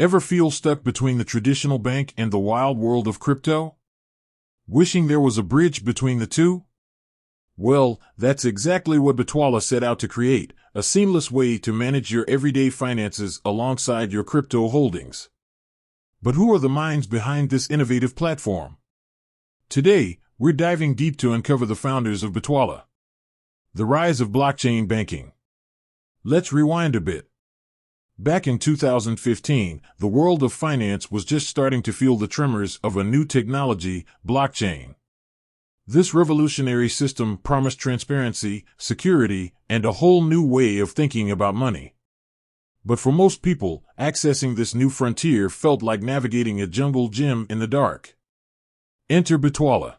Ever feel stuck between the traditional bank and the wild world of crypto? Wishing there was a bridge between the two? Well, that's exactly what bitwala set out to create, a seamless way to manage your everyday finances alongside your crypto holdings. But who are the minds behind this innovative platform? Today, we're diving deep to uncover the founders of bitwala. The rise of blockchain banking. Let's rewind a bit. Back in 2015, the world of finance was just starting to feel the tremors of a new technology, blockchain. This revolutionary system promised transparency, security, and a whole new way of thinking about money. But for most people, accessing this new frontier felt like navigating a jungle gym in the dark. Enter bitwala.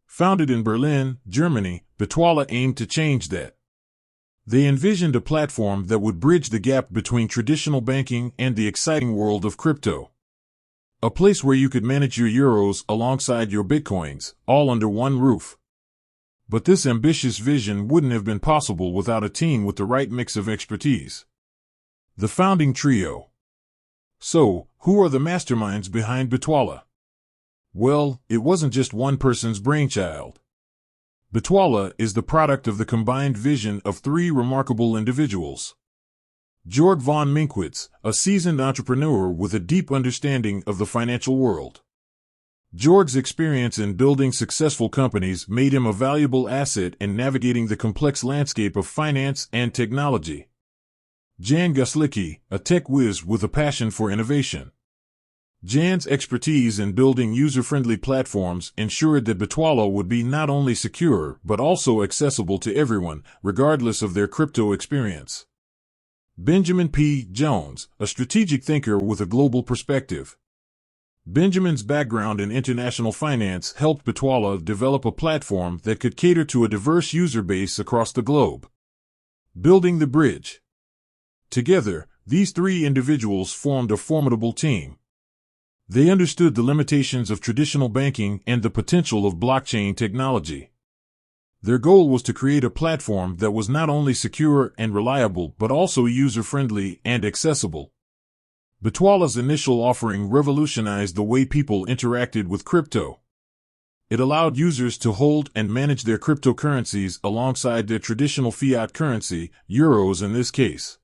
Founded in Berlin, Germany, bitwala aimed to change that. They envisioned a platform that would bridge the gap between traditional banking and the exciting world of crypto. A place where you could manage your euros alongside your bitcoins, all under one roof. But this ambitious vision wouldn't have been possible without a team with the right mix of expertise. The founding trio. So, who are the masterminds behind bitwala? Well, it wasn't just one person's brainchild. bitwala is the product of the combined vision of three remarkable individuals. Jörg von Minkwitz, a seasoned entrepreneur with a deep understanding of the financial world. Jörg's experience in building successful companies made him a valuable asset in navigating the complex landscape of finance and technology. Jan Guslicki, a tech whiz with a passion for innovation. Jan's expertise in building user-friendly platforms ensured that bitwala would be not only secure but also accessible to everyone, regardless of their crypto experience. Benjamin P. Jones, a strategic thinker with a global perspective. Benjamin's background in international finance helped bitwala develop a platform that could cater to a diverse user base across the globe. Building the bridge. Together, these three individuals formed a formidable team. They understood the limitations of traditional banking and the potential of blockchain technology. Their goal was to create a platform that was not only secure and reliable but also user-friendly and accessible. bitwala's initial offering revolutionized the way people interacted with crypto. It allowed users to hold and manage their cryptocurrencies alongside their traditional fiat currency, euros in this case.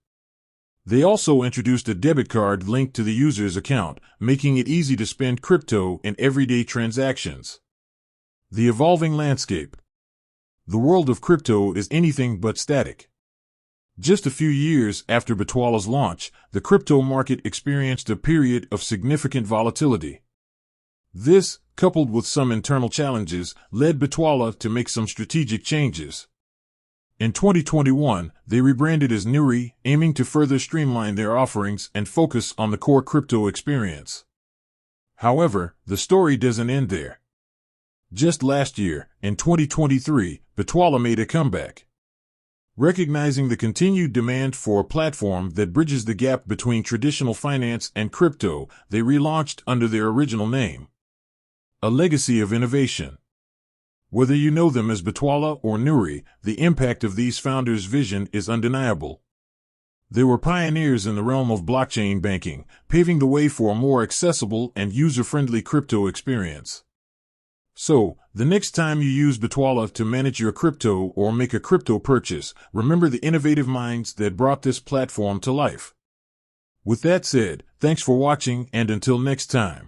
They also introduced a debit card linked to the user's account, making it easy to spend crypto in everyday transactions. The evolving landscape. The world of crypto is anything but static. Just a few years after bitwala's launch, the crypto market experienced a period of significant volatility. This, coupled with some internal challenges, led bitwala to make some strategic changes. In 2021, they rebranded as Nuri, aiming to further streamline their offerings and focus on the core crypto experience. However, the story doesn't end there. Just last year, in 2023, bitwala made a comeback. Recognizing the continued demand for a platform that bridges the gap between traditional finance and crypto, they relaunched under their original name. A legacy of innovation. Whether you know them as bitwala or Nuri, the impact of these founders' vision is undeniable. They were pioneers in the realm of blockchain banking, paving the way for a more accessible and user-friendly crypto experience. So, the next time you use bitwala to manage your crypto or make a crypto purchase, remember the innovative minds that brought this platform to life. With that said, thanks for watching and until next time.